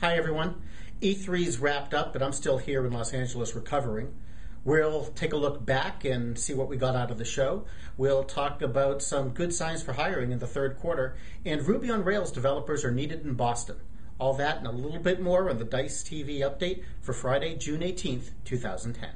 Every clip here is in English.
Hi everyone. E3's wrapped up, but I'm still here in Los Angeles recovering. We'll take a look back and see what we got out of the show. We'll talk about some good signs for hiring in the third quarter, and Ruby on Rails developers are needed in Boston. All that and a little bit more on the DiceTV update for Friday, June 18th, 2010.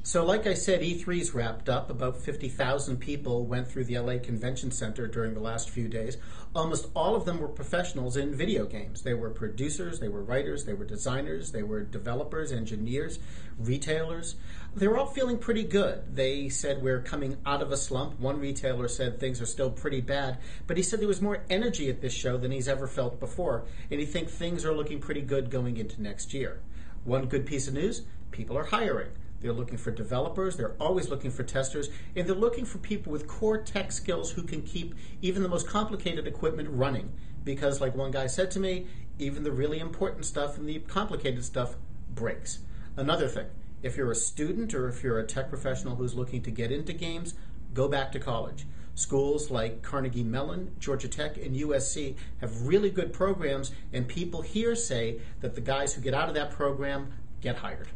So like I said, E3's wrapped up. About 50,000 people went through the LA Convention Center during the last few days. Almost all of them were professionals in video games. They were producers, they were writers, they were designers, they were developers, engineers, retailers. They were all feeling pretty good. They said we're coming out of a slump. One retailer said things are still pretty bad, but he said there was more energy at this show than he's ever felt before, and he thinks things are looking pretty good going into next year. One good piece of news, people are hiring. They're looking for developers, they're always looking for testers, and they're looking for people with core tech skills who can keep even the most complicated equipment running. Because like one guy said to me, even the really important stuff and the complicated stuff breaks. Another thing, if you're a student or if you're a tech professional who's looking to get into games, go back to college. Schools like Carnegie Mellon, Georgia Tech, and USC have really good programs, and people here say that the guys who get out of that program get hired.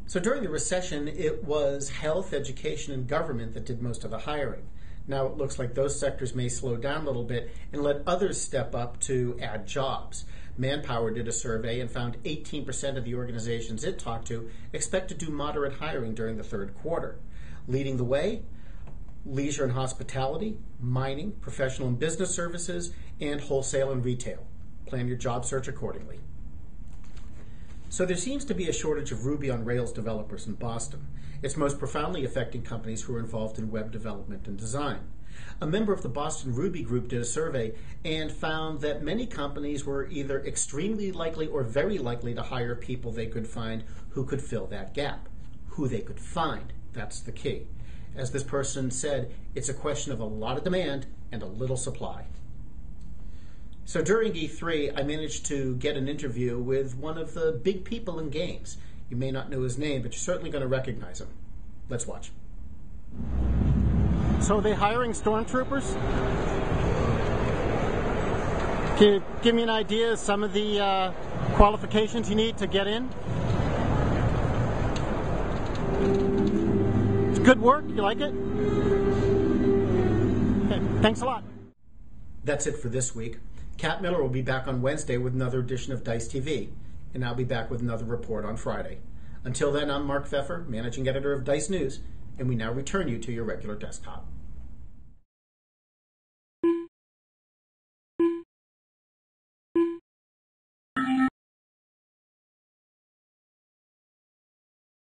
So during the recession, it was health, education, and government that did most of the hiring. Now it looks like those sectors may slow down a little bit and let others step up to add jobs. Manpower did a survey and found 18% of the organizations it talked to expect to do moderate hiring during the third quarter. Leading the way, leisure and hospitality, mining, professional and business services, and wholesale and retail. Plan your job search accordingly. So there seems to be a shortage of Ruby on Rails developers in Boston. It's most profoundly affecting companies who are involved in web development and design. A member of the Boston Ruby group did a survey and found that many companies were either extremely likely or very likely to hire people they could find who could fill that gap. Who they could find, that's the key. As this person said, it's a question of a lot of demand and a little supply. So during E3, I managed to get an interview with one of the big people in games. You may not know his name, but you're certainly going to recognize him. Let's watch. So are they hiring stormtroopers? Can you give me an idea of some of the qualifications you need to get in? It's good work? You like it? Okay, thanks a lot. That's it for this week. Kat Miller will be back on Wednesday with another edition of DiceTV, and I'll be back with another report on Friday. Until then, I'm Mark Pfeffer, Managing Editor of Dice News, and we now return you to your regular desktop.